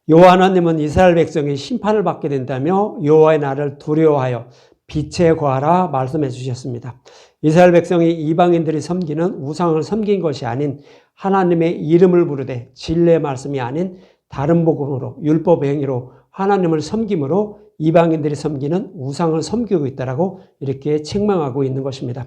여호와 하나님은 이스라엘 백성이 심판을 받게 된다며 여호와의 날을 두려워하여 빛에 거하라 말씀해 주셨습니다. 이스라엘 백성이 이방인들이 섬기는 우상을 섬긴 것이 아닌 하나님의 이름을 부르되 진리의 말씀이 아닌 다른 복음으로 율법 행위로 하나님을 섬김으로 이방인들이 섬기는 우상을 섬기고 있다라고 이렇게 책망하고 있는 것입니다.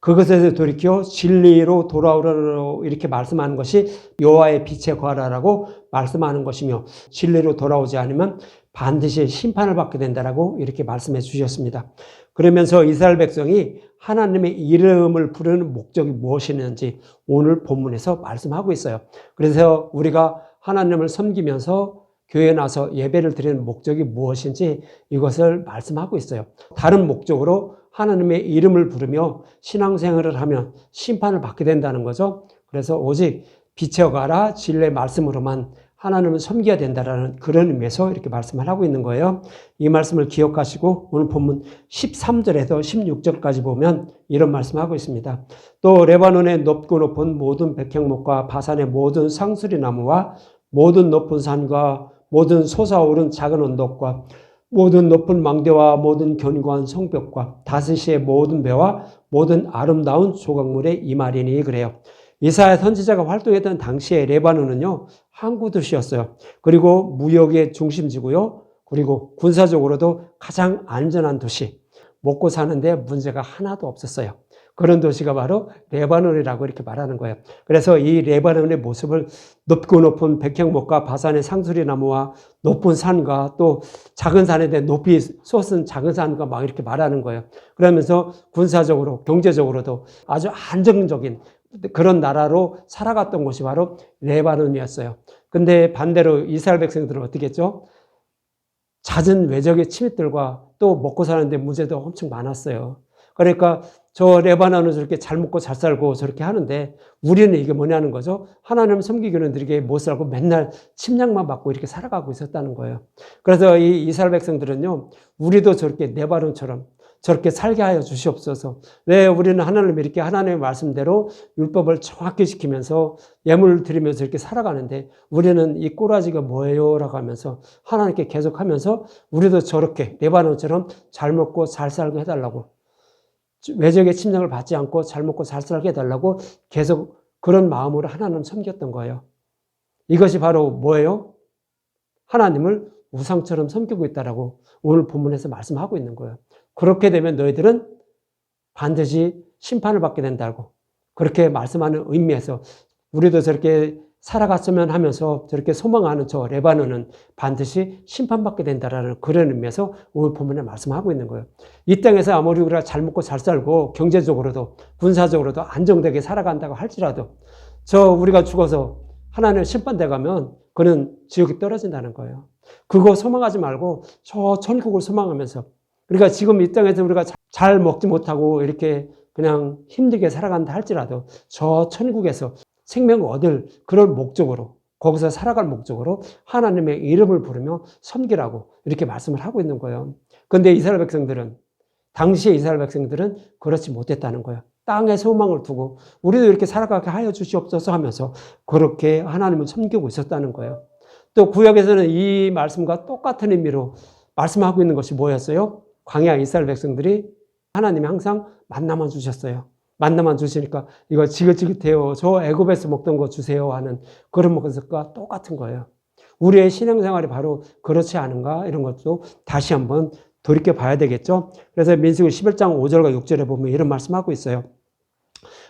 그것에서 돌이켜 진리로 돌아오라고 이렇게 말씀하는 것이 여호와의 빛에 거하라라고 말씀하는 것이며, 진리로 돌아오지 않으면 반드시 심판을 받게 된다라고 이렇게 말씀해 주셨습니다. 그러면서 이스라엘 백성이 하나님의 이름을 부르는 목적이 무엇이었는지 오늘 본문에서 말씀하고 있어요. 그래서 우리가 하나님을 섬기면서 교회에 나서 예배를 드리는 목적이 무엇인지 이것을 말씀하고 있어요. 다른 목적으로 하나님의 이름을 부르며 신앙생활을 하면 심판을 받게 된다는 거죠. 그래서 오직 빛에 가라 진리의 말씀으로만 하나님을 섬겨야 된다는 그런 의미에서 이렇게 말씀을 하고 있는 거예요. 이 말씀을 기억하시고 오늘 본문 13절에서 16절까지 보면 이런 말씀하고 있습니다. 또 레바논의 높고 높은 모든 백향목과 바산의 모든 상수리 나무와 모든 높은 산과 모든 솟아오른 작은 언덕과 모든 높은 망대와 모든 견고한 성벽과 다스시의 모든 배와 모든 아름다운 조각물의 이말이니 그래요. 이사야 선지자가 활동했던 당시에 레바논은요, 항구 도시였어요. 그리고 무역의 중심지고요. 그리고 군사적으로도 가장 안전한 도시. 먹고 사는데 문제가 하나도 없었어요. 그런 도시가 바로 레바논이라고 이렇게 말하는 거예요. 그래서 이 레바논의 모습을 높고 높은 백향목과 바산의 상수리 나무와 높은 산과 또 작은 산에 대해 높이 솟은 작은 산과 막 이렇게 말하는 거예요. 그러면서 군사적으로 경제적으로도 아주 안정적인 그런 나라로 살아갔던 곳이 바로 레바논이었어요. 근데 반대로 이스라엘 백성들은 어떻게 했죠? 잦은 외적의 침입들과 또 먹고 사는데 문제도 엄청 많았어요. 그러니까 저 레바논은 저렇게 잘 먹고 잘 살고 저렇게 하는데 우리는 이게 뭐냐는 거죠. 하나님 섬기기는 이렇게 못 살고 맨날 침략만 받고 이렇게 살아가고 있었다는 거예요. 그래서 이 이스라엘 백성들은요, 우리도 저렇게 레바논처럼 저렇게 살게 하여 주시옵소서. 왜 우리는 하나님 이렇게 하나님의 말씀대로 율법을 정확히 지키면서 예물을 드리면서 이렇게 살아가는데 우리는 이 꼬라지가 뭐예요? 라고 하면서 하나님께 계속하면서 우리도 저렇게 레바논처럼 잘 먹고 잘 살게 해달라고, 외적의 침략을 받지 않고 잘 먹고 잘 살게 해달라고 계속 그런 마음으로 하나님을 섬겼던 거예요. 이것이 바로 뭐예요? 하나님을 우상처럼 섬기고 있다라고 오늘 본문에서 말씀하고 있는 거예요. 그렇게 되면 너희들은 반드시 심판을 받게 된다고 그렇게 말씀하는 의미에서 우리도 저렇게 살아갔으면 하면서 저렇게 소망하는 저 레바논은 반드시 심판받게 된다라는 그런 의미에서 오늘 본문에 말씀하고 있는 거예요. 이 땅에서 아무리 우리가 잘 먹고 잘 살고 경제적으로도 군사적으로도 안정되게 살아간다고 할지라도 저 우리가 죽어서 하나님 심판돼 가면 그는 지옥에 떨어진다는 거예요. 그거 소망하지 말고 저 천국을 소망하면서, 그러니까 지금 이 땅에서 우리가 잘 먹지 못하고 이렇게 그냥 힘들게 살아간다 할지라도 저 천국에서 생명을 얻을 그런 목적으로, 거기서 살아갈 목적으로 하나님의 이름을 부르며 섬기라고 이렇게 말씀을 하고 있는 거예요. 그런데 이스라엘 백성들은, 당시의 이스라엘 백성들은 그렇지 못했다는 거예요. 땅에 소망을 두고 우리도 이렇게 살아가게 하여 주시옵소서 하면서 그렇게 하나님을 섬기고 있었다는 거예요. 또 구약에서는 이 말씀과 똑같은 의미로 말씀하고 있는 것이 뭐였어요? 광야 이스라엘 백성들이 하나님이 항상 만나만 주셨어요. 만나만 주시니까 이거 지긋지긋해요. 저 애굽에서 먹던 거 주세요 하는 그런 것과 똑같은 거예요. 우리의 신앙생활이 바로 그렇지 않은가, 이런 것도 다시 한번 돌이켜 봐야 되겠죠. 그래서 민수기 11장 5절과 6절에 보면 이런 말씀하고 있어요.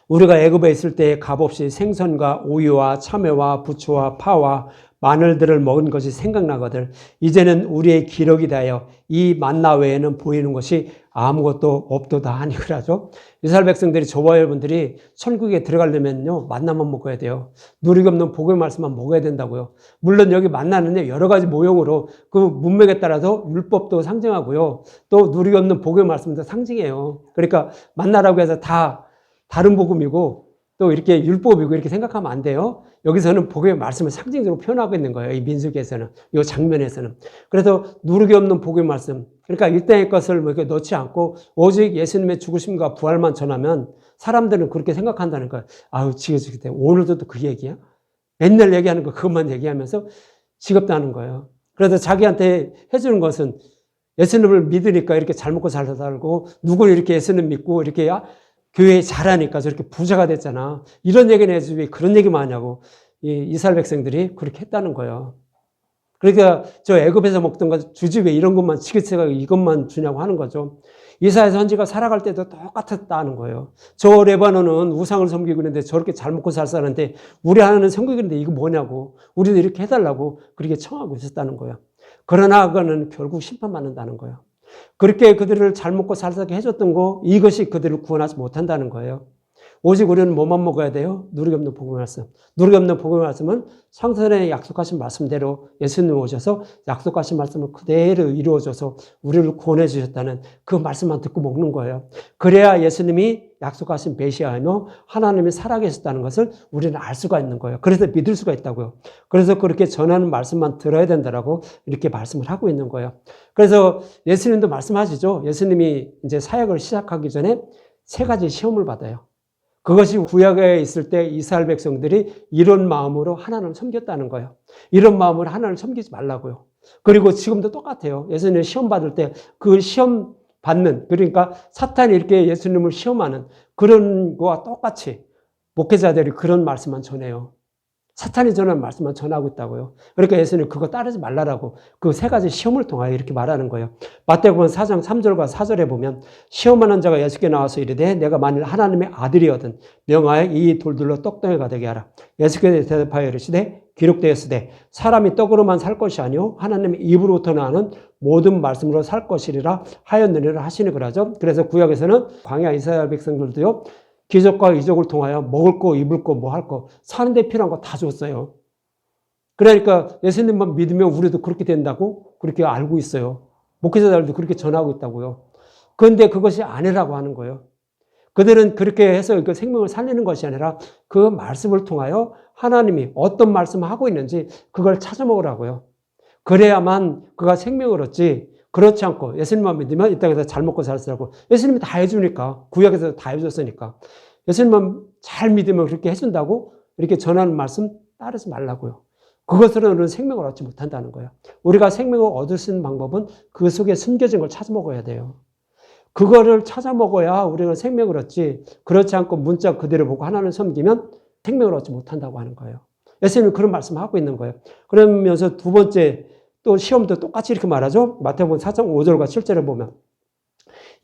우리가 애굽에 있을 때 값없이 생선과 우유와 참외와 부추와 파와 마늘들을 먹은 것이 생각나거든 이제는 우리의 기록이 되어 이 만나 외에는 보이는 것이 아무것도 없도다 하니 그러죠. 이스라엘 백성들이, 저와 여러분들이 천국에 들어가려면요, 만나만 먹어야 돼요. 누리기 없는 복음의 말씀만 먹어야 된다고요. 물론 여기 만나는요, 여러 가지 모형으로 그 문맥에 따라서 율법도 상징하고요, 또 누리기 없는 복음의 말씀도 상징해요. 그러니까 만나라고 해서 다 다른 복음이고 또 이렇게 율법이고 이렇게 생각하면 안 돼요. 여기서는 복음의 말씀을 상징적으로 표현하고 있는 거예요. 이 민수기에서는, 이 장면에서는. 그래서 누르기 없는 복음의 말씀, 그러니까 이 땅의 것을 뭐 이렇게 넣지 않고 오직 예수님의 죽으심과 부활만 전하면 사람들은 그렇게 생각한다는 거예요. 아유, 지긋지긋해. 오늘도 또 그 얘기야? 맨날 얘기하는 거 그것만 얘기하면서 지겹다는 거예요. 그래서 자기한테 해주는 것은 예수님을 믿으니까 이렇게 잘 먹고 잘 살고, 누구를 이렇게 예수님 믿고 이렇게 교회에 잘하니까 저렇게 부자가 됐잖아. 이런 얘기는 해주지 왜 그런 얘기만 하냐고. 이스라엘 백성들이 그렇게 했다는 거예요. 그러니까 저 애굽에서 먹던 거 주지 왜 이런 것만 지긋지긋하게 이것만 주냐고 하는 거죠. 이사야 선지가 살아갈 때도 똑같았다는 거예요. 저 레바논은 우상을 섬기고 있는데 저렇게 잘 먹고 잘 사는데 우리 하나는 섬기는데 이거 뭐냐고. 우리도 이렇게 해달라고 그렇게 청하고 있었다는 거예요. 그러나 그거는 결국 심판받는다는 거예요. 그렇게 그들을 잘 먹고 잘 살게 해줬던 거, 이것이 그들을 구원하지 못한다는 거예요. 오직 우리는 뭐만 먹어야 돼요? 누르기 없는 복음의 말씀. 누르기 없는 복음의 말씀은 창세전에 약속하신 말씀대로 예수님 오셔서 약속하신 말씀을 그대로 이루어줘서 우리를 구원해 주셨다는 그 말씀만 듣고 먹는 거예요. 그래야 예수님이 약속하신 메시아이며 하나님이 살아계셨다는 것을 우리는 알 수가 있는 거예요. 그래서 믿을 수가 있다고요. 그래서 그렇게 전하는 말씀만 들어야 된다라고 이렇게 말씀을 하고 있는 거예요. 그래서 예수님도 말씀하시죠. 예수님이 이제 사역을 시작하기 전에 3가지 시험을 받아요. 그것이 구약에 있을 때 이스라엘 백성들이 이런 마음으로 하나님을 섬겼다는 거예요. 이런 마음으로 하나님을 섬기지 말라고요. 그리고 지금도 똑같아요. 예수님 시험 받을 때 그 시험 받는, 그러니까 사탄이 이렇게 예수님을 시험하는 그런 거와 똑같이 목회자들이 그런 말씀만 전해요. 사탄이 전하는 말씀만 전하고 있다고요. 그러니까 예수님 그거 따르지 말라라고 그 3가지 시험을 통하여 이렇게 말하는 거예요. 마태복음 4장 3절과 4절에 보면 시험하는 자가 예수께 나와서 이르되 내가 만일 하나님의 아들이거든 명하여 이 돌들로 떡덩이가 되게 하라. 예수께서 대답하여 이르시되 기록되었으되 사람이 떡으로만 살 것이 아니요 하나님의 입으로부터 나오는 모든 말씀으로 살 것이리라 하였느니라 하시니 그러죠. 그래서 구약에서는 광야 이스라엘 백성들도요. 기적과 이적을 통하여 먹을 거, 입을 거, 뭐 할 거, 사는데 필요한 거 다 줬어요. 그러니까 예수님만 믿으면 우리도 그렇게 된다고 그렇게 알고 있어요. 목회자들도 그렇게 전하고 있다고요. 그런데 그것이 아니라고 하는 거예요. 그들은 그렇게 해서 그 생명을 살리는 것이 아니라 그 말씀을 통하여 하나님이 어떤 말씀을 하고 있는지 그걸 찾아 먹으라고요. 그래야만 그가 생명을 얻지. 그렇지 않고 예수님만 믿으면 이 땅에서 잘 먹고 잘 살고 예수님이 다 해주니까 구약에서 다 해줬으니까 예수님만 잘 믿으면 그렇게 해준다고 이렇게 전하는 말씀 따르지 말라고요. 그것으로는 생명을 얻지 못한다는 거예요. 우리가 생명을 얻을 수 있는 방법은 그 속에 숨겨진 걸 찾아 먹어야 돼요. 그거를 찾아 먹어야 우리는 생명을 얻지 그렇지 않고 문자 그대로 보고 하나님을 섬기면 생명을 얻지 못한다고 하는 거예요. 예수님은 그런 말씀을 하고 있는 거예요. 그러면서 두 번째 또 시험도 똑같이 이렇게 말하죠. 마태복음 4장 5절과 7절에 보면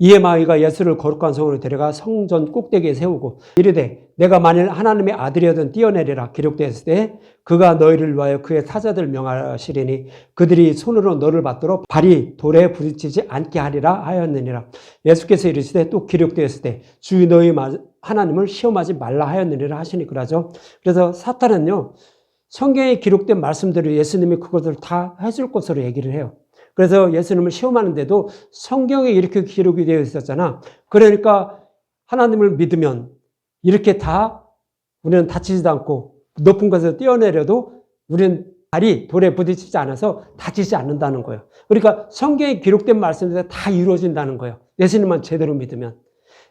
이에 마귀가 예수를 거룩한 성으로 데려가 성전 꼭대기에 세우고 이르되 내가 만일 하나님의 아들이어든 뛰어내리라 기록되었을 때 그가 너희를 위하여 그의 사자들 명하시리니 그들이 손으로 너를 받도록 발이 돌에 부딪히지 않게 하리라 하였느니라. 예수께서 이르시되 또 기록되었을 때 주 너희 하나님을 시험하지 말라 하였느니라 하시니 그러죠. 그래서 사탄은요. 성경에 기록된 말씀대로 예수님이 그것을 다 해줄 것으로 얘기를 해요. 그래서 예수님을 시험하는데도 성경에 이렇게 기록이 되어 있었잖아. 그러니까 하나님을 믿으면 이렇게 다 우리는 다치지도 않고 높은 곳에서 뛰어내려도 우리는 발이 돌에 부딪히지 않아서 다치지 않는다는 거예요. 그러니까 성경에 기록된 말씀대로 다 이루어진다는 거예요. 예수님만 제대로 믿으면.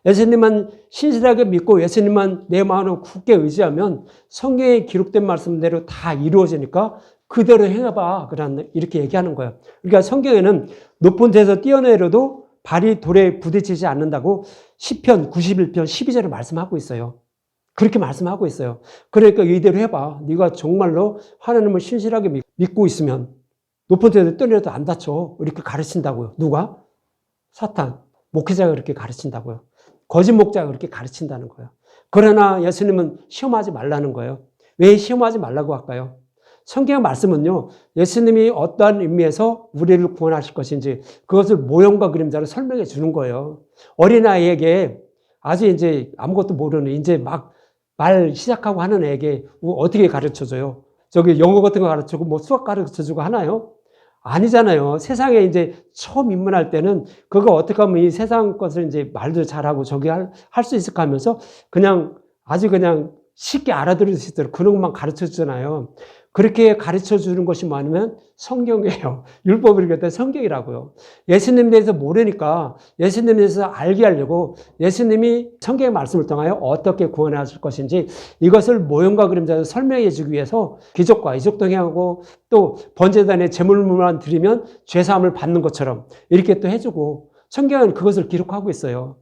예수님만 신실하게 믿고 예수님만 내 마음으로 굳게 의지하면 성경에 기록된 말씀대로 다 이루어지니까 그대로 행해봐. 이렇게 얘기하는 거예요. 그러니까 성경에는 높은 데서 뛰어내려도 발이 돌에 부딪히지 않는다고 시편 91편 12절에 말씀하고 있어요. 그렇게 말씀하고 있어요. 그러니까 이대로 해봐. 네가 정말로 하나님을 신실하게 믿고 있으면 높은 데서 뛰어내려도 안 다쳐. 이렇게 가르친다고요. 누가? 사탄. 목회자가 그렇게 가르친다고요. 거짓 목자가 그렇게 가르친다는 거예요. 그러나 예수님은 시험하지 말라는 거예요. 왜 시험하지 말라고 할까요? 성경의 말씀은요, 예수님이 어떠한 의미에서 우리를 구원하실 것인지 그것을 모형과 그림자로 설명해 주는 거예요. 어린아이에게 아주 이제 아무것도 모르는 이제 막 말 시작하고 하는 애에게 어떻게 가르쳐 줘요? 저기 영어 같은 거 가르쳐 주고 뭐 수학 가르쳐 주고 하나요? 아니잖아요. 세상에 이제 처음 입문할 때는 그거 어떻게 하면 이 세상 것을 이제 말도 잘하고 저기 할 수 있을까 하면서 그냥 아주 그냥 쉽게 알아들을 수 있도록 그런 것만 가르쳐 주잖아요. 그렇게 가르쳐 주는 것이 뭐냐면 성경이에요. 율법을 읽을 때 성경이라고요. 예수님에 대해서 모르니까 예수님에 대해서 알게 하려고 예수님이 성경의 말씀을 통하여 어떻게 구원하실 것인지 이것을 모형과 그림자로 설명해 주기 위해서 기적과 이적 동행하고 또 번제단에 제물만 드리면 죄사함을 받는 것처럼 이렇게 또 해주고 성경은 그것을 기록하고 있어요.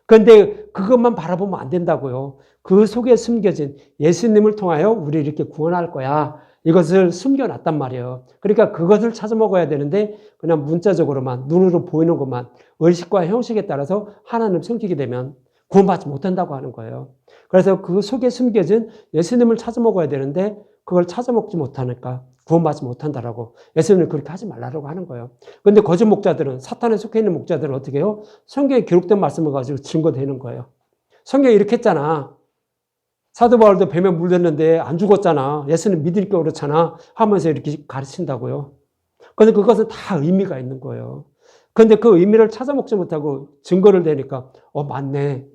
그런데 그것만 바라보면 안 된다고요. 그 속에 숨겨진 예수님을 통하여 우리를 이렇게 구원할 거야. 이것을 숨겨놨단 말이에요. 그러니까 그것을 찾아 먹어야 되는데 그냥 문자적으로만 눈으로 보이는 것만 의식과 형식에 따라서 하나님 섬기게 되면 구원받지 못한다고 하는 거예요. 그래서 그 속에 숨겨진 예수님을 찾아 먹어야 되는데 그걸 찾아 먹지 못하니까 구원받지 못한다라고 예수님은 그렇게 하지 말라고 하는 거예요. 그런데 거짓 목자들은 사탄에 속해 있는 목자들은 어떻게 해요? 성경에 기록된 말씀을 가지고 증거되는 거예요. 성경에 이렇게 했잖아. 사도 바울도 뱀에 물렸는데 안 죽었잖아. 예수는 믿으니까 그렇잖아. 하면서 이렇게 가르친다고요. 그런데 그것은 다 의미가 있는 거예요. 그런데 그 의미를 찾아 먹지 못하고 증거를 대니까 맞네.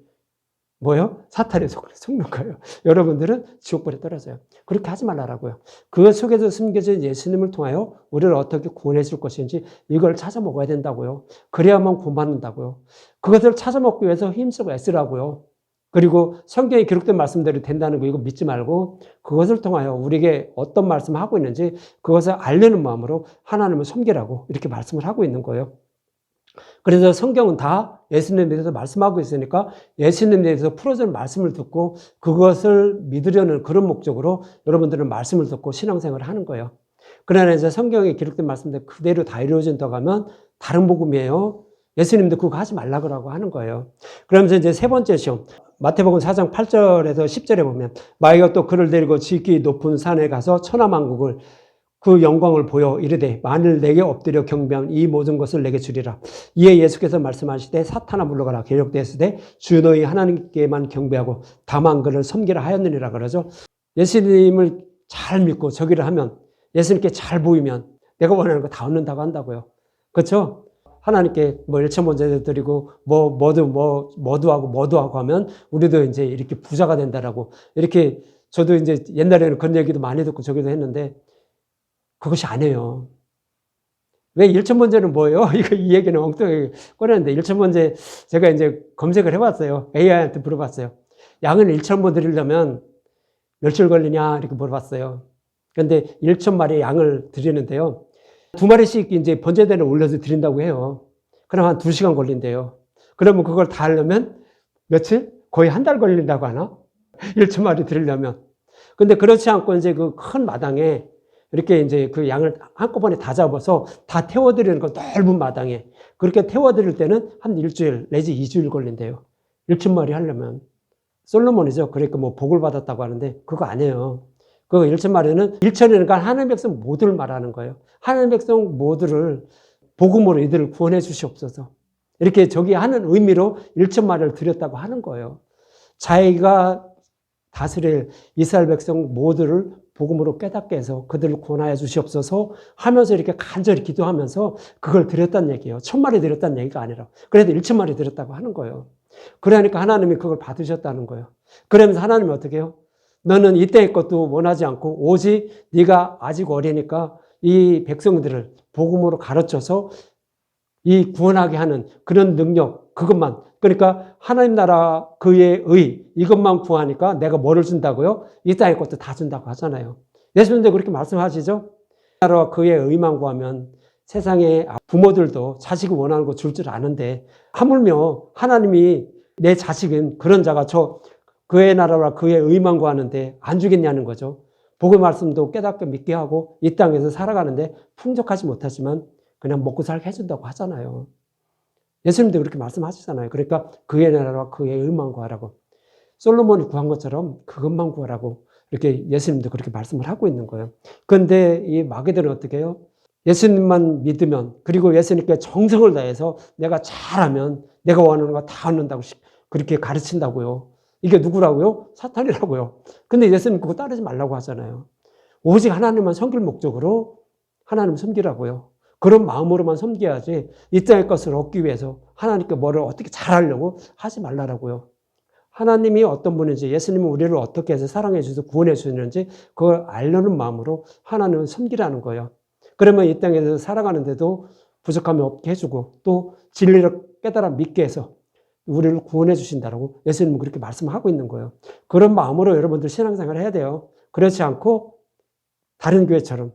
뭐요? 사탄의 속는 거예요. 여러분들은 지옥불에 떨어져요. 그렇게 하지 말라고요. 그 속에서 숨겨진 예수님을 통하여 우리를 어떻게 구원해 줄 것인지 이걸 찾아 먹어야 된다고요. 그래야만 구원받는다고요. 그것을 찾아 먹기 위해서 힘쓰고 애쓰라고요. 그리고 성경에 기록된 말씀대로 된다는 거 이거 믿지 말고 그것을 통하여 우리에게 어떤 말씀을 하고 있는지 그것을 알려는 마음으로 하나님을 섬기라고 이렇게 말씀을 하고 있는 거예요. 그래서 성경은 다 예수님에 대해서 말씀하고 있으니까 예수님에 대해서 풀어주는 말씀을 듣고 그것을 믿으려는 그런 목적으로 여러분들은 말씀을 듣고 신앙생활을 하는 거예요. 그러나 이제 성경에 기록된 말씀들 그대로 다 이루어진다고 하면 다른 복음이에요. 예수님도 그거 하지 말라고 하는 거예요. 그러면서 이제 세 번째 시험. 마태복음 4장 8절에서 10절에 보면 마귀가 또 그를 데리고 지극히 높은 산에 가서 천하만국을 그 영광을 보여 이르되 만일 내게 엎드려 경배하면 이 모든 것을 내게 주리라. 이에 예수께서 말씀하시되 사탄아 물러가라. 기록되었으되 주 너희 하나님께만 경배하고 다만 그를 섬기라 하였느니라 그러죠. 예수님을 잘 믿고 저기를 하면 예수님께 잘 보이면 내가 원하는 거 다 얻는다고 한다고요. 그렇죠? 하나님께 뭐 일천번제도 드리고 뭐도 하고 하면 우리도 이제 이렇게 부자가 된다라고 이렇게 저도 이제 옛날에는 그런 얘기도 많이 듣고 저기도 했는데 그것이 아니에요. 왜 일천번제는 뭐예요? 이 얘기는 엉뚱하게 꺼냈는데 일천번제 제가 이제 검색을 해봤어요. AI한테 물어봤어요. 양을 1,000번 드리려면 며칠 걸리냐 이렇게 물어봤어요. 그런데 1,000마리 양을 드리는데요. 2마리씩 이제 번제대를 올려서 드린다고 해요. 그럼 한 2시간 걸린대요. 그러면 그걸 다 하려면 며칠? 거의 한 달 걸린다고 하나? 1,000마리 드리려면. 근데 그렇지 않고 이제 그 큰 마당에 이렇게 이제 그 양을 한꺼번에 다 잡아서 다 태워드리는 거 넓은 마당에 그렇게 태워드릴 때는 한 일주일 내지 2주일 걸린대요. 1,000마리 하려면. 솔로몬이죠. 그러니까 뭐 복을 받았다고 하는데 그거 아니에요. 그 1,000마리는 1,000이니까 하나님 백성 모두를 말하는 거예요. 하나님 백성 모두를 복음으로 이들을 구원해 주시옵소서. 이렇게 저기 하는 의미로 1,000마리를 드렸다고 하는 거예요. 자기가 다스릴 이스라엘 백성 모두를 복음으로 깨닫게 해서 그들을 구원하여 주시옵소서 하면서 이렇게 간절히 기도하면서 그걸 드렸다는 얘기예요. 1,000마리 드렸다는 얘기가 아니라. 그래도 1,000마리 드렸다고 하는 거예요. 그러니까 하나님이 그걸 받으셨다는 거예요. 그러면서 하나님이 어떻게 해요? 너는 이때의 것도 원하지 않고 오직 네가 아직 어리니까 이 백성들을 복음으로 가르쳐서 이 구원하게 하는 그런 능력 그것만 그러니까 하나님 나라 그의 의 이것만 구하니까 내가 뭐를 준다고요? 이 땅의 것도 다 준다고 하잖아요. 예수님도 그렇게 말씀하시죠? 나라와 그의 의만 구하면 세상에 부모들도 자식이 원하는 거 줄 줄 아는데 하물며 하나님이 내 자식은 그런 자가 그의 나라와 그의 의만 구하는데 안 주겠냐는 거죠. 복음의 말씀도 깨닫게 믿게 하고 이 땅에서 살아가는데 풍족하지 못하지만 그냥 먹고 살게 해준다고 하잖아요. 예수님도 그렇게 말씀하시잖아요. 그러니까 그의 나라와 그의 의만 구하라고. 솔로몬이 구한 것처럼 그것만 구하라고 이렇게 예수님도 그렇게 말씀을 하고 있는 거예요. 그런데 이 마귀들은 어떻게 해요? 예수님만 믿으면 그리고 예수님께 정성을 다해서 내가 잘하면 내가 원하는 거 다 얻는다고 그렇게 가르친다고요. 이게 누구라고요? 사탄이라고요. 근데 예수님 그거 따르지 말라고 하잖아요. 오직 하나님만 섬길 목적으로 하나님 섬기라고요. 그런 마음으로만 섬겨야지 이 땅의 것을 얻기 위해서 하나님께 뭐를 어떻게 잘하려고 하지 말라라고요. 하나님이 어떤 분인지, 예수님이 우리를 어떻게 해서 사랑해 주셔서 구원해 주시는지 그걸 알려는 마음으로 하나님을 섬기라는 거예요. 그러면 이 땅에서 살아가는데도 부족함이 없게 해주고 또 진리를 깨달아 믿게 해서 우리를 구원해 주신다라고 예수님은 그렇게 말씀하고 있는 거예요. 그런 마음으로 여러분들 신앙생활을 해야 돼요. 그렇지 않고 다른 교회처럼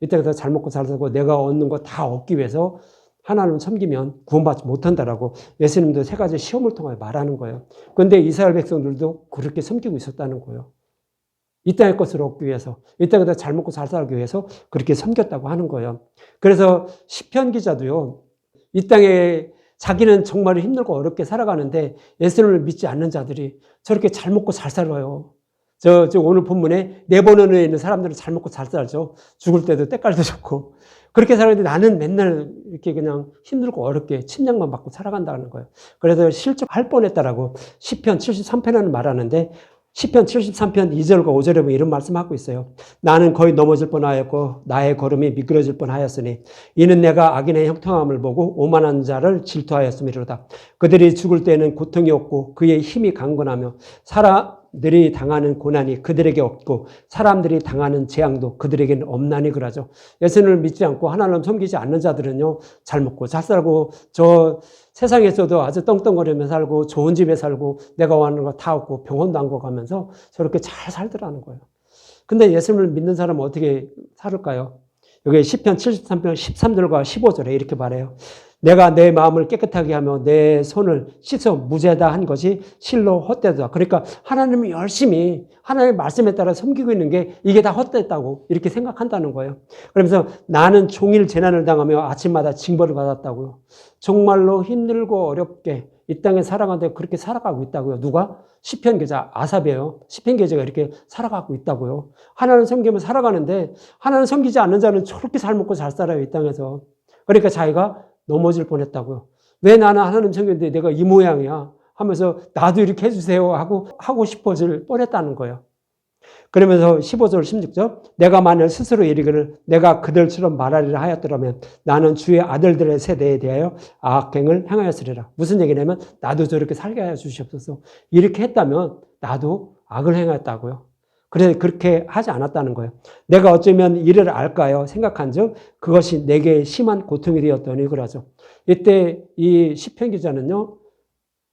이 땅에서 잘 먹고 잘 살고 내가 얻는 거 다 얻기 위해서 하나님을 섬기면 구원받지 못한다라고 예수님도 세 가지 시험을 통해 말하는 거예요. 그런데 이스라엘 백성들도 그렇게 섬기고 있었다는 거예요. 이 땅의 것을 얻기 위해서, 이 땅에서 잘 먹고 잘 살기 위해서 그렇게 섬겼다고 하는 거예요. 그래서 시편 기자도요, 이 땅에 자기는 정말 힘들고 어렵게 살아가는데 예수님을 믿지 않는 자들이 저렇게 잘 먹고 잘 살아요. 저 오늘 본문에 네버논에 있는 사람들은 잘 먹고 잘 살죠. 죽을 때도 때깔도 좋고. 그렇게 살았는데 나는 맨날 이렇게 그냥 힘들고 어렵게 침략만 받고 살아간다는 거예요. 그래서 실족할 뻔했다라고 시편 73편에는 말하는데 시편 73편 2절과 5절에 보면 이런 말씀하고 있어요. 나는 거의 넘어질 뻔하였고 나의 걸음이 미끄러질 뻔하였으니 이는 내가 악인의 형통함을 보고 오만한 자를 질투하였음이로다. 그들이 죽을 때에는 고통이 없고 그의 힘이 강건하며 사람들이 당하는 고난이 그들에게 없고 사람들이 당하는 재앙도 그들에게는 없나니 그러죠. 예수님을 믿지 않고 하나님을 섬기지 않는 자들은요, 잘 먹고 잘 살고 저 세상에서도 아주 떵떵거리며 살고 좋은 집에 살고 내가 원하는 거 다 얻고 병원도 안 가면서 저렇게 잘 살더라는 거예요. 근데 예수님을 믿는 사람은 어떻게 살을까요? 여기 시편 73편 13절과 15절에 이렇게 말해요. 내가 내 마음을 깨끗하게 하며 내 손을 씻어 무죄다 한 것이 실로 헛되다. 그러니까 하나님을 열심히 하나님의 말씀에 따라 섬기고 있는 게 이게 다 헛됐다고 이렇게 생각한다는 거예요. 그러면서 나는 종일 재난을 당하며 아침마다 징벌을 받았다고요. 정말로 힘들고 어렵게 이 땅에 살아가는데 그렇게 살아가고 있다고요. 누가? 시편 기자 아삽이에요. 시편 기자가 이렇게 살아가고 있다고요. 하나님 섬기면 살아가는데 하나님 섬기지 않는 자는 저렇게 잘 먹고 잘 살아요. 이 땅에서. 그러니까 자기가 넘어질 뻔했다고요. 왜 나는 하나님 섬기는데 내가 이 모양이야 하면서 나도 이렇게 해주세요 하고 싶어질 뻔했다는 거예요. 그러면서 15절 16절 내가 만일 스스로 이르기를 내가 그들처럼 말하리라 하였더라면 나는 주의 아들들의 세대에 대하여 악행을 행하였으리라. 무슨 얘기냐면 나도 저렇게 살게 하여 주시옵소서. 이렇게 했다면 나도 악을 행했다고요. 그래서 그렇게 하지 않았다는 거예요. 내가 어쩌면 이를 알까요? 생각한즉 그것이 내게 심한 고통이 되었더니 그러죠. 이때 이 시편 기자는요,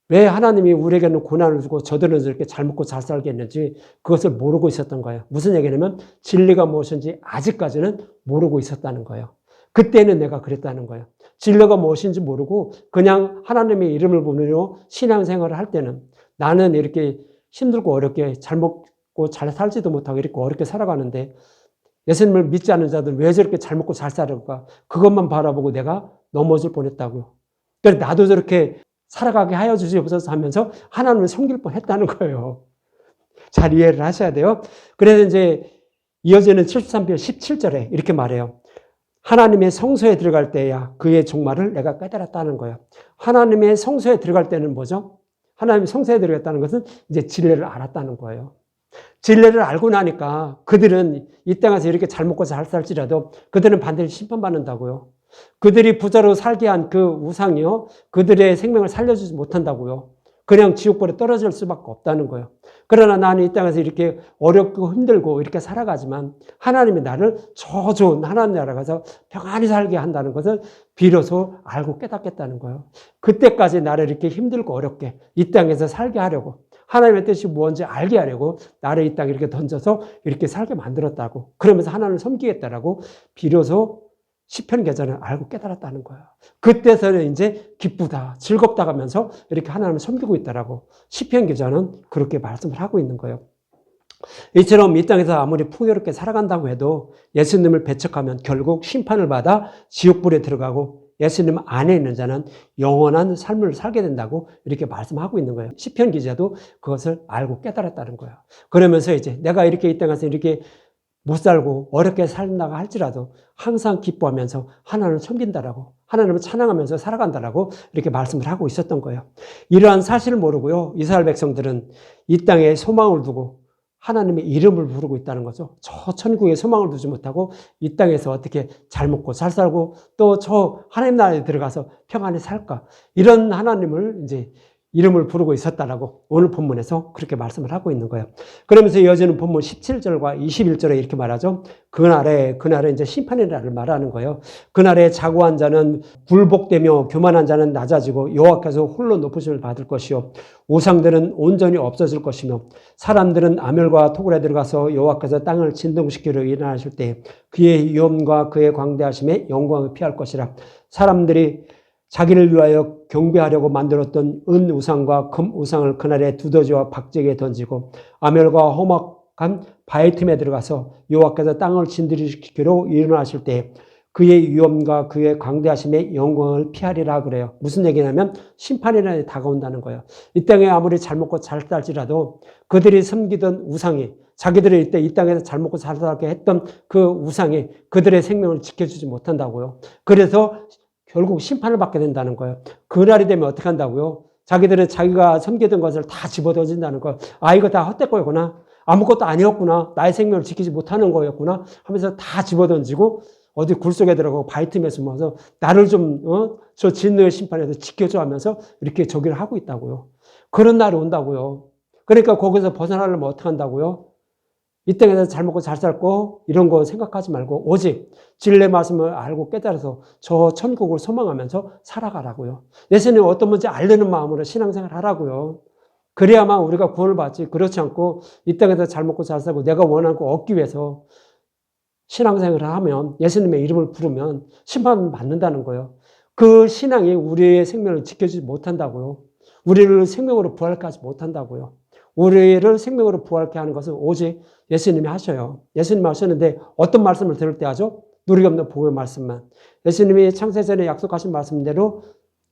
왜 하나님이 우리에게는 고난을 주고 저들은 저렇게 잘 먹고 잘 살게 했는지 그것을 모르고 있었던 거예요. 무슨 얘기냐면 진리가 무엇인지 아직까지는 모르고 있었다는 거예요. 그때는 내가 그랬다는 거예요. 진리가 무엇인지 모르고 그냥 하나님의 이름을 부르며 신앙생활을 할 때는 나는 이렇게 힘들고 어렵게 잘 먹고 잘 살지도 못하고 이렇게 어렵게 살아가는데 예수님을 믿지 않는 자들은 왜 저렇게 잘 먹고 잘 살아갈까? 그것만 바라보고 내가 넘어질 뻔했다고요. 그래서 나도 저렇게 살아가게 하여 주시옵소서 하면서 하나님을 섬길 뻔했다는 거예요. 잘 이해를 하셔야 돼요. 그래서 이제 이어지는 73편 17절에 이렇게 말해요. 하나님의 성소에 들어갈 때야 그의 종말을 내가 깨달았다는 거예요. 하나님의 성소에 들어갈 때는 뭐죠? 하나님의 성소에 들어갔다는 것은 이제 진리를 알았다는 거예요. 진리를 알고 나니까 그들은 이 땅에서 이렇게 잘 먹고 잘 살지라도 그들은 반드시 심판받는다고요. 그들이 부자로 살게 한 그 우상이요, 그들의 생명을 살려주지 못한다고요. 그냥 지옥불에 떨어질 수밖에 없다는 거예요. 그러나 나는 이 땅에서 이렇게 어렵고 힘들고 이렇게 살아가지만 하나님이 나를 저 좋은 하나님 나라 가서 평안히 살게 한다는 것을 비로소 알고 깨닫겠다는 거예요. 그때까지 나를 이렇게 힘들고 어렵게 이 땅에서 살게 하려고 하나님의 뜻이 뭔지 알게 하려고 나를 이 땅에 이렇게 던져서 이렇게 살게 만들었다고, 그러면서 하나님을 섬기겠다라고 비로소 시편 기자는 알고 깨달았다는 거예요. 그때서는 이제 기쁘다, 즐겁다 하면서 이렇게 하나님을 섬기고 있다라고 시편 기자는 그렇게 말씀을 하고 있는 거예요. 이처럼 이 땅에서 아무리 풍요롭게 살아간다고 해도 예수님을 배척하면 결국 심판을 받아 지옥불에 들어가고 예수님 안에 있는 자는 영원한 삶을 살게 된다고 이렇게 말씀하고 있는 거예요. 시편 기자도 그것을 알고 깨달았다는 거예요. 그러면서 이제 내가 이렇게 이 땅에서 이렇게 못 살고 어렵게 살다가 할지라도 항상 기뻐하면서 하나님을 섬긴다라고, 하나님을 찬양하면서 살아간다라고 이렇게 말씀을 하고 있었던 거예요. 이러한 사실을 모르고요, 이스라엘 백성들은 이 땅에 소망을 두고 하나님의 이름을 부르고 있다는 거죠. 저 천국에 소망을 두지 못하고 이 땅에서 어떻게 잘 먹고 잘 살고 또 저 하나님 나라에 들어가서 평안히 살까, 이런 하나님을 이제 이름을 부르고 있었다라고 오늘 본문에서 그렇게 말씀을 하고 있는 거예요. 그러면서 이어지는 본문 17절과 21절에 이렇게 말하죠. 그날에 이제 심판의 날을 말하는 거예요. 그날에 자고한 자는 굴복되며 교만한 자는 낮아지고 여호와께서 홀로 높으심을 받을 것이요 우상들은 온전히 없어질 것이며 사람들은 아멸과 토굴에 들어가서 여호와께서 땅을 진동시키려 일어나실 때 그의 위엄과 그의 광대하심에 영광을 피할 것이라. 사람들이 자기를 위하여 경배하려고 만들었던 은 우상과 금 우상을 그날에 두더지와 박제기에 던지고 아멜과 험악한 바위 틈에 들어가서 여호와께서 땅을 진드리시키려 일어나실 때 그의 위엄과 그의 광대하심의 영광을 피하리라 그래요. 무슨 얘기냐면 심판의 날이 다가온다는 거예요. 이 땅에 아무리 잘 먹고 잘 살지라도 그들이 섬기던 우상이 자기들이 이때 이 땅에서 잘 먹고 잘 살게 했던 그 우상이 그들의 생명을 지켜주지 못한다고요. 그래서 결국 심판을 받게 된다는 거예요. 그날이 되면 어떻게 한다고요? 자기들은 자기가 섬기던 것을 다 집어던진다는 거예요. 아, 이거 다 헛될 거였구나. 아무것도 아니었구나. 나의 생명을 지키지 못하는 거였구나 하면서 다 집어던지고 어디 굴 속에 들어가고 바위 틈에 숨어서 나를 좀 저 진노의 심판에서 지켜줘 하면서 이렇게 저기를 하고 있다고요. 그런 날이 온다고요. 그러니까 거기서 벗어나려면 어떻게 한다고요? 이 땅에서 잘 먹고 잘 살고 이런 거 생각하지 말고 오직 진리의 말씀을 알고 깨달아서 저 천국을 소망하면서 살아가라고요. 예수님 어떤 분인지 알려는 마음으로 신앙생활 하라고요. 그래야만 우리가 구원을 받지. 그렇지 않고 이 땅에서 잘 먹고 잘 살고 내가 원하는 거 얻기 위해서 신앙생활을 하면 예수님의 이름을 부르면 심판을 받는다는 거예요. 그 신앙이 우리의 생명을 지켜주지 못한다고요. 우리를 생명으로 부활케 하지 못한다고요. 우리를 생명으로 부활케 하는 것은 오직 예수님이 하셔요. 예수님이 하셨는데 어떤 말씀을 들을 때 하죠? 누리기 없는 복음의 말씀만. 예수님이 창세전에 약속하신 말씀대로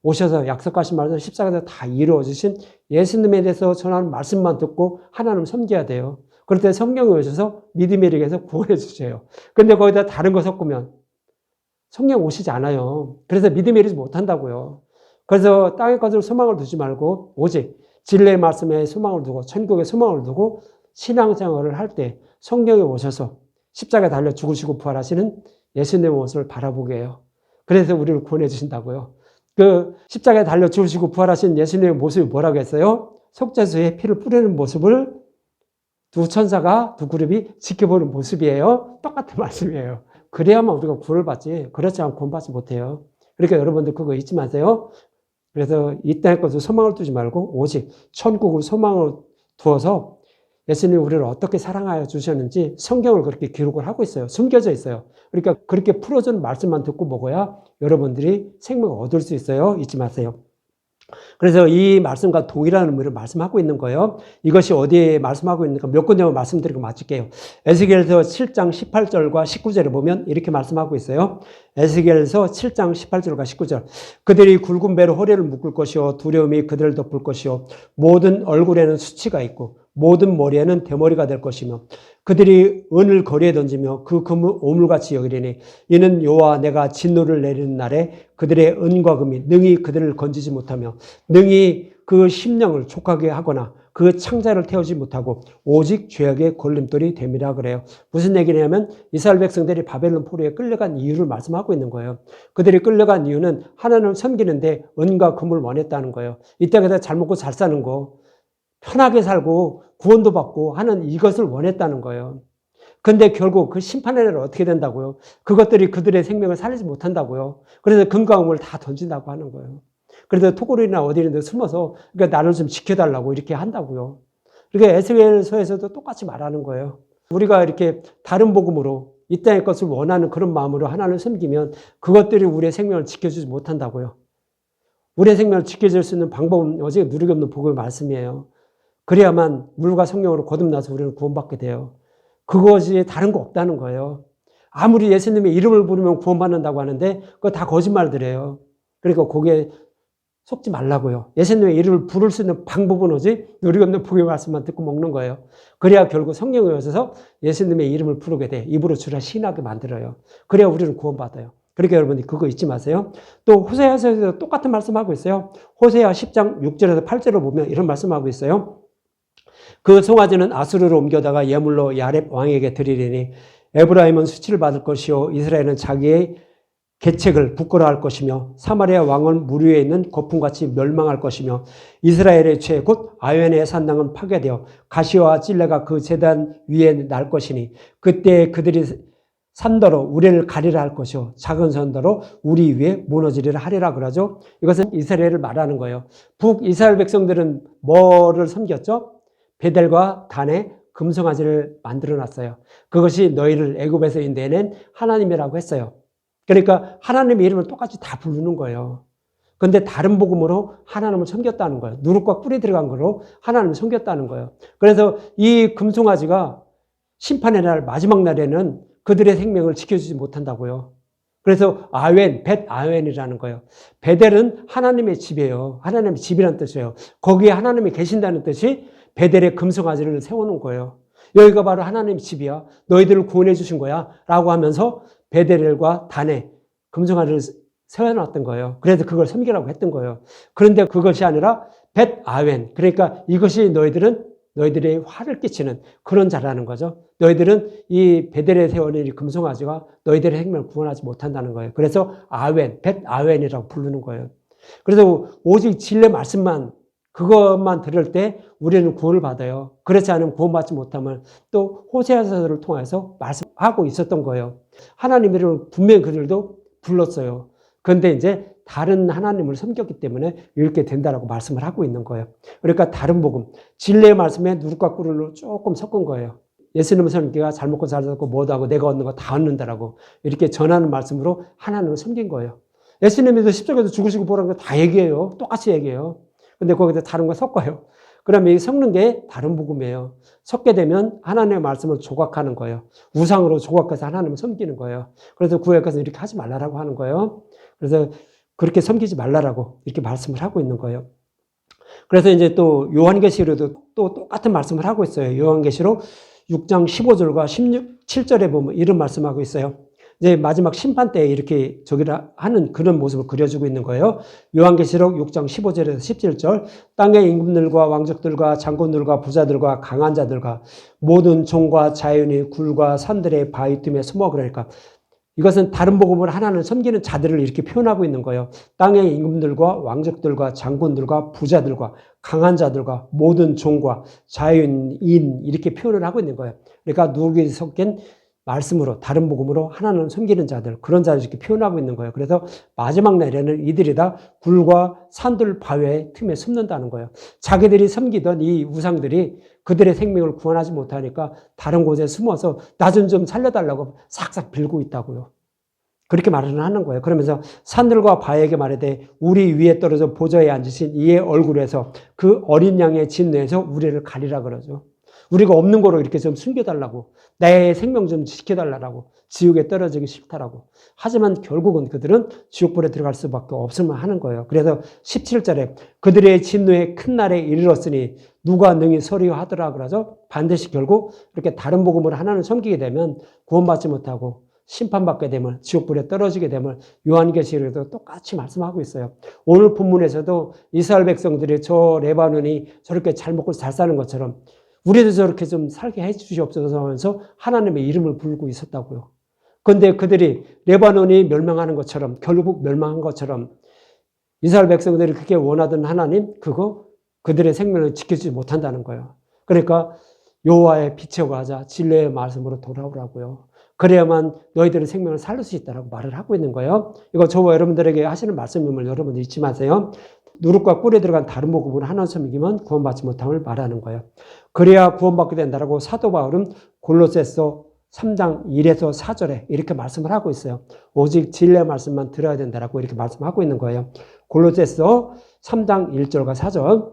오셔서 약속하신 말씀 십자가에서 다 이루어주신 예수님에 대해서 전하는 말씀만 듣고 하나님 섬겨야 돼요. 그럴 때 성령이 오셔서 믿음의 이르게해서 구원해 주세요. 근데 거기다 다른 거 섞으면 성령 오시지 않아요. 그래서 믿음에 이르지 못한다고요. 그래서 땅의 것을 소망을 두지 말고 오직 진리의 말씀에 소망을 두고 천국에 소망을 두고 신앙생활을 할 때 성령이 오셔서 십자가에 달려 죽으시고 부활하시는 예수님의 모습을 바라보게 해요. 그래서 우리를 구원해 주신다고요. 그 십자가에 달려 죽으시고 부활하신 예수님의 모습이 뭐라고 했어요? 속죄수에 피를 뿌리는 모습을 두 천사가 두 그룹이 지켜보는 모습이에요. 똑같은 말씀이에요. 그래야만 우리가 구원을 받지. 그렇지 않으면 구원받지 못해요. 그러니까 여러분들 그거 잊지 마세요. 그래서 이 땅의 것을 소망을 두지 말고 오직 천국을 소망을 두어서 예수님이 우리를 어떻게 사랑하여 주셨는지 성경을 그렇게 기록을 하고 있어요. 숨겨져 있어요. 그러니까 그렇게 풀어주는 말씀만 듣고 먹어야 여러분들이 생명을 얻을 수 있어요. 잊지 마세요. 그래서 이 말씀과 동일한 의미를 말씀하고 있는 거예요. 이것이 어디에 말씀하고 있는가 몇 군데만 말씀드리고 마칠게요. 에스겔서 7장 18절과 19절에 보면 이렇게 말씀하고 있어요. 에스겔서 7장 18절과 19절. 그들이 굵은 배로 허리를 묶을 것이요 두려움이 그들을 덮을 것이요 모든 얼굴에는 수치가 있고 모든 머리에는 대머리가 될 것이며 그들이 은을 거리에 던지며 그 금을 오물같이 여기리니 이는 여호와 내가 진노를 내리는 날에 그들의 은과 금이 능히 그들을 건지지 못하며 능히 그 심령을 촉하게 하거나 그 창자를 태우지 못하고 오직 죄악의 걸림돌이 됨이라 그래요. 무슨 얘기냐면 이스라엘 백성들이 바벨론 포로에 끌려간 이유를 말씀하고 있는 거예요. 그들이 끌려간 이유는 하나님을 섬기는데 은과 금을 원했다는 거예요. 이 땅에서 잘 먹고 잘 사는 거 편하게 살고 구원도 받고 하는 이것을 원했다는 거예요. 근데 결국 그 심판의 날은 어떻게 된다고요? 그것들이 그들의 생명을 살리지 못한다고요. 그래서 금과 은을 다 던진다고 하는 거예요. 그래서 토굴이나 어디 있는 데 숨어서 그러니까 나를 좀 지켜달라고 이렇게 한다고요. 그러니까 에스겔서에서도 똑같이 말하는 거예요. 우리가 이렇게 다른 복음으로 이 땅의 것을 원하는 그런 마음으로 하나님을 섬기면 그것들이 우리의 생명을 지켜주지 못한다고요. 우리의 생명을 지켜줄 수 있는 방법은 오직 누리기 없는 복음의 말씀이에요. 그래야만 물과 성령으로 거듭나서 우리는 구원받게 돼요. 그것이 다른 거 없다는 거예요. 아무리 예수님의 이름을 부르면 구원받는다고 하는데 그거 다 거짓말들이에요. 그러니까 거기에 속지 말라고요. 예수님의 이름을 부를 수 있는 방법은 오직 누리기 없는 복음의 말씀만 듣고 먹는 거예요. 그래야 결국 성령이 오셔서 예수님의 이름을 부르게 돼. 입으로 주라 시인하게 만들어요. 그래야 우리는 구원받아요. 그러니까 여러분이 그거 잊지 마세요. 또 호세아서에서 똑같은 말씀하고 있어요. 호세아 10장 6절에서 8절을 보면 이런 말씀하고 있어요. 그 송아지는 아수르로 옮겨다가 예물로 야렙 왕에게 드리리니 에브라임은 수치를 받을 것이요 이스라엘은 자기의 계책을 부끄러워할 것이며 사마리아 왕은 물 위에 있는 거품같이 멸망할 것이며 이스라엘의 죄 곧 아웬의 산당은 파괴되어 가시와 찔레가 그 제단 위에 날 것이니 그때 그들이 산더러 우리를 가리라 할 것이요 작은 산더러 우리 위에 무너지리라 하리라 그러죠. 이것은 이스라엘을 말하는 거예요. 북이스라엘 백성들은 뭐를 섬겼죠? 베델과 단에 금송아지를 만들어 놨어요. 그것이 너희를 애굽에서 인도해낸 하나님이라고 했어요. 그러니까 하나님의 이름을 똑같이 다 부르는 거예요. 그런데 다른 복음으로 하나님을 섬겼다는 거예요. 누룩과 꿀이 들어간 거로 하나님을 섬겼다는 거예요. 그래서 이 금송아지가 심판의 날 마지막 날에는 그들의 생명을 지켜주지 못한다고요. 그래서 아웬, 벳 아웬이라는 거예요. 베델은 하나님의 집이에요. 하나님의 집이라는 뜻이에요. 거기에 하나님이 계신다는 뜻이 베델의 금송아지를 세워놓은 거예요. 여기가 바로 하나님의 집이야. 너희들을 구원해 주신 거야. 라고 하면서 베델과 단에 금송아지를 세워놨던 거예요. 그래서 그걸 섬기라고 했던 거예요. 그런데 그것이 아니라 벳 아웬. 그러니까 이것이 너희들의 화를 끼치는 그런 자라는 거죠. 너희들은 이 베델에 세워진 이 금송아지가 너희들의 생명을 구원하지 못한다는 거예요. 그래서 아웬, 벳 아웬이라고 부르는 거예요. 그래서 오직 진리 말씀만 그것만 들을 때 우리는 구원을 받아요. 그렇지 않으면 구원받지 못하면 또 호세아서를 통해서 말씀하고 있었던 거예요. 하나님 이름을 분명히 그들도 불렀어요. 그런데 이제 다른 하나님을 섬겼기 때문에 이렇게 된다라고 말씀을 하고 있는 거예요. 그러니까 다른 복음, 진리의 말씀에 누룩과 꿀을 조금 섞은 거예요. 예수님의 선교가 잘 먹고 잘 살고 뭐도 하고 내가 얻는 거 다 얻는다라고 이렇게 전하는 말씀으로 하나님을 섬긴 거예요. 예수님도 십자가에서 죽으시고 보라는 거 다 얘기해요. 똑같이 얘기해요. 근데 거기서 다른 거 섞어요. 그러면 이 섞는 게 다른 복음이에요. 섞게 되면 하나님의 말씀을 조각하는 거예요. 우상으로 조각해서 하나님을 섬기는 거예요. 그래서 구약에서 이렇게 하지 말라라고 하는 거예요. 그래서 그렇게 섬기지 말라라고 이렇게 말씀을 하고 있는 거예요. 그래서 이제 또 요한계시록도 또 똑같은 말씀을 하고 있어요. 요한계시록 6장 15절과 17절에 보면 이런 말씀하고 있어요. 이제 마지막 심판 때 이렇게 저기를 하는 그런 모습을 그려주고 있는 거예요. 요한계시록 6장 15절에서 17절 땅의 임금들과 왕족들과 장군들과 부자들과 강한 자들과 모든 종과 자연이 굴과 산들의 바위 틈에 숨어 그러니까 이것은 다른 복음으로 하나님을 섬기는 자들을 이렇게 표현하고 있는 거예요. 땅의 임금들과 왕족들과 장군들과 부자들과 강한 자들과 모든 종과 자유인 이렇게 표현을 하고 있는 거예요. 그러니까 누룩이 섞인 말씀으로 다른 복음으로 하나님을 섬기는 자들 그런 자들 이렇게 표현하고 있는 거예요. 그래서 마지막 날에는 이들이 다 굴과 산들 바위의 틈에 숨는다는 거예요. 자기들이 섬기던 이 우상들이 그들의 생명을 구원하지 못하니까 다른 곳에 숨어서 나 좀 살려달라고 싹싹 빌고 있다고요. 그렇게 말을 하는 거예요. 그러면서 산들과 바위에게 말하되 우리 위에 떨어져 보좌에 앉으신 이의 얼굴에서 그 어린 양의 진노에서 우리를 가리라 그러죠. 우리가 없는 거로 이렇게 좀 숨겨달라고 내 생명 좀 지켜달라고 지옥에 떨어지기 싫다라고 하지만 결국은 그들은 지옥불에 들어갈 수밖에 없으면 하는 거예요. 그래서 17절에 그들의 진노의 큰 날에 이르렀으니 누가 능히 서리하더라 그러죠. 반드시 결국 이렇게 다른 복음을 하나는 섬기게 되면 구원받지 못하고 심판받게 되면 지옥불에 떨어지게 되면 요한계시록에도 똑같이 말씀하고 있어요. 오늘 본문에서도 이스라엘 백성들이 저 레바논이 저렇게 잘 먹고 잘 사는 것처럼 우리도 저렇게 좀 살게 해 주시옵소서 하면서 하나님의 이름을 부르고 있었다고요. 그런데 그들이 레바논이 멸망하는 것처럼 결국 멸망한 것처럼 이스라엘 백성들이 그렇게 원하던 하나님 그거 그들의 생명을 지켜주지 못한다는 거예요. 그러니까 여호와의 빛에 가자 진리의 말씀으로 돌아오라고요. 그래야만 너희들의 생명을 살릴 수 있다라고 말을 하고 있는 거예요. 이거 저와 여러분들에게 하시는 말씀임을 여러분들 잊지 마세요. 누룩과 꿀에 들어간 다른 복음으로 하나님 섬기면 구원받지 못함을 말하는 거예요. 그래야 구원받게 된다라고 사도 바울은 골로새서 3장 1에서 4절에 이렇게 말씀을 하고 있어요. 오직 진리의 말씀만 들어야 된다라고 이렇게 말씀하고 있는 거예요. 골로새서 3장 1절과 4절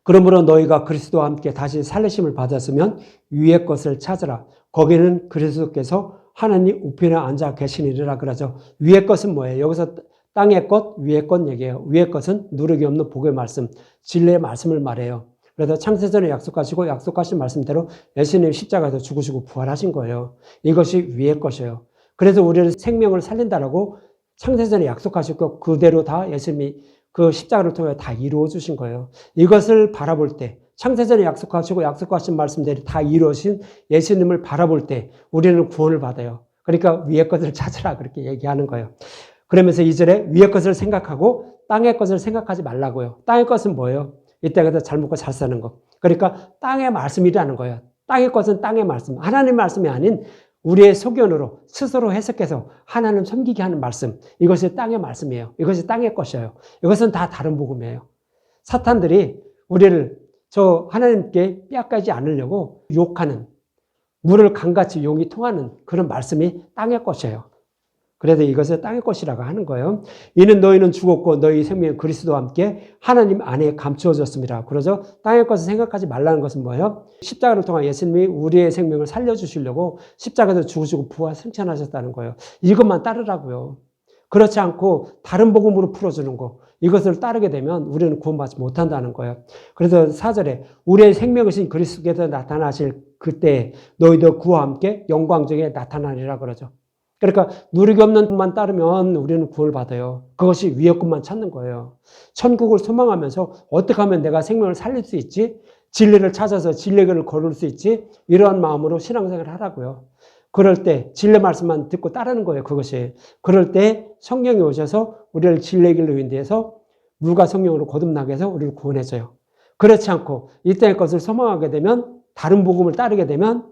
그러므로 너희가 그리스도와 함께 다시 살리심을 받았으면 위의 것을 찾으라. 거기는 그리스도께서 하나님 우편에 앉아 계시니라 그러죠. 위의 것은 뭐예요? 여기서 땅의 것, 위의 것 얘기해요. 위의 것은 누룩이 없는 복의 말씀, 진리의 말씀을 말해요. 그래서 창세전에 약속하시고 약속하신 말씀대로 예수님 십자가에서 죽으시고 부활하신 거예요. 이것이 위의 것이에요. 그래서 우리는 생명을 살린다라고 창세전에 약속하시고 그대로 다 예수님이 그 십자가를 통해 다 이루어 주신 거예요. 이것을 바라볼 때 창세전에 약속하시고 약속하신 말씀대로 다 이루어진 예수님을 바라볼 때 우리는 구원을 받아요. 그러니까 위의 것을 찾으라 그렇게 얘기하는 거예요. 그러면서 2절에 위의 것을 생각하고 땅의 것을 생각하지 말라고요. 땅의 것은 뭐예요? 이 땅에서 잘 먹고 잘 사는 거. 그러니까 땅의 말씀이라는 거예요. 땅의 것은 땅의 말씀. 하나님의 말씀이 아닌 우리의 소견으로 스스로 해석해서 하나님 섬기게 하는 말씀. 이것이 땅의 말씀이에요. 이것이 땅의 것이에요. 이것은 다 다른 복음이에요. 사탄들이 우리를 저 하나님께 빼앗기지 않으려고 유혹하는, 물을 강같이 용이 통하는 그런 말씀이 땅의 것이에요. 그래서 이것을 땅의 것이라고 하는 거예요. 이는 너희는 죽었고 너희 생명은 그리스도와 함께 하나님 안에 감추어졌습니다. 그러죠. 땅의 것을 생각하지 말라는 것은 뭐예요? 십자가를 통한 예수님이 우리의 생명을 살려주시려고 십자가에서 죽으시고 부활 승천하셨다는 거예요. 이것만 따르라고요. 그렇지 않고 다른 복음으로 풀어주는 거, 이것을 따르게 되면 우리는 구원받지 못한다는 거예요. 그래서 4절에 우리의 생명이신 그리스도께서 나타나실 그때 너희도 그와 함께 영광 중에 나타나리라 그러죠. 그러니까 누리기 없는 것만 따르면 우리는 구원을 받아요. 그것이 위의 것만 찾는 거예요. 천국을 소망하면서 어떻게 하면 내가 생명을 살릴 수 있지? 진리를 찾아서 진리의 길을 걸을 수 있지? 이러한 마음으로 신앙생활을 하라고요. 그럴 때 진리 말씀만 듣고 따르는 거예요. 그것이. 그럴 때 성령이 오셔서 우리를 진리의 길로 인도해서 물과 성령으로 거듭나게 해서 우리를 구원해줘요. 그렇지 않고 이 땅의 것을 소망하게 되면, 다른 복음을 따르게 되면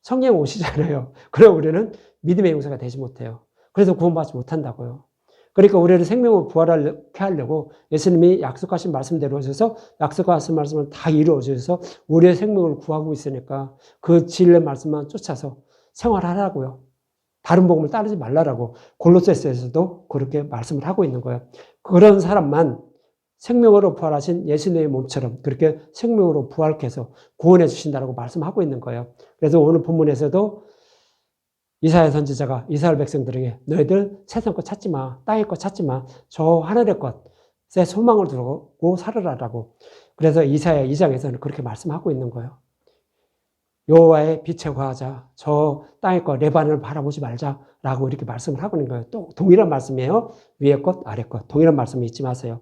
성령이 오시잖아요. 그럼 우리는 믿음의 용사가 되지 못해요. 그래서 구원받지 못한다고요. 그러니까 우리를 생명으로 부활하게 하려고 예수님이 약속하신 말씀대로 오셔서 약속하신 말씀을 다 이루어 주셔서 우리의 생명을 구하고 있으니까 그 진리의 말씀만 쫓아서 생활하라고요. 다른 복음을 따르지 말라라고 골로새서에서도 그렇게 말씀을 하고 있는 거예요. 그런 사람만 생명으로 부활하신 예수님의 몸처럼 그렇게 생명으로 부활케 해서 구원해 주신다고 말씀하고 있는 거예요. 그래서 오늘 본문에서도 이사야 선지자가 이스라엘 백성들에게 너희들 세상 것 찾지 마, 땅의 것 찾지 마, 저 하늘의 것에 소망을 두고 살으라라고. 그래서 이사야 2장에서는 그렇게 말씀하고 있는 거예요. 여호와의 빛에 거하자, 저 땅의 것 레바논을 바라보지 말자라고 이렇게 말씀을 하고 있는 거예요. 또 동일한 말씀이에요. 위의 것, 아래 것. 동일한 말씀을 잊지 마세요.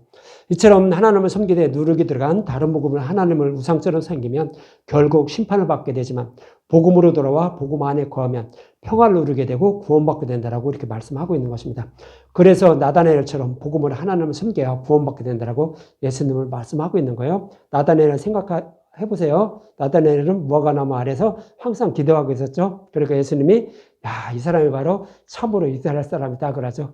이처럼 하나님을 섬기되 누르기 들어간 다른 복음을 하나님을 우상처럼 섬기면 결국 심판을 받게 되지만 복음으로 돌아와 복음 안에 거하면 평화를 누리게 되고 구원받게 된다라고 이렇게 말씀하고 있는 것입니다. 그래서 나다나엘처럼 복음을 하나님을 섬겨야 구원받게 된다라고 예수님을 말씀하고 있는 거예요. 나다나엘을 해보세요. 나다나엘은 무화과나무 아래서 항상 기도하고 있었죠. 그러니까 예수님이 이 사람이 바로 참으로 이스라엘 사람이다 그러죠.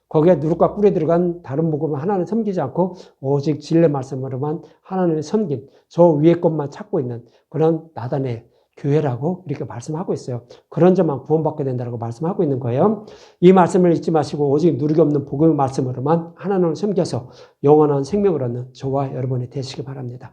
거기에 누룩과 꿀이 들어간 다른 복음을 하나는 섬기지 않고 오직 진리 말씀으로만 하나님을 섬긴 저 위의 것만 찾고 있는 그런 나다나엘 교회라고 이렇게 말씀하고 있어요. 그런 자만 구원받게 된다고 말씀하고 있는 거예요. 이 말씀을 잊지 마시고 오직 누룩이 없는 복음의 말씀으로만 하나님을 섬겨서 영원한 생명을 얻는 저와 여러분이 되시기 바랍니다.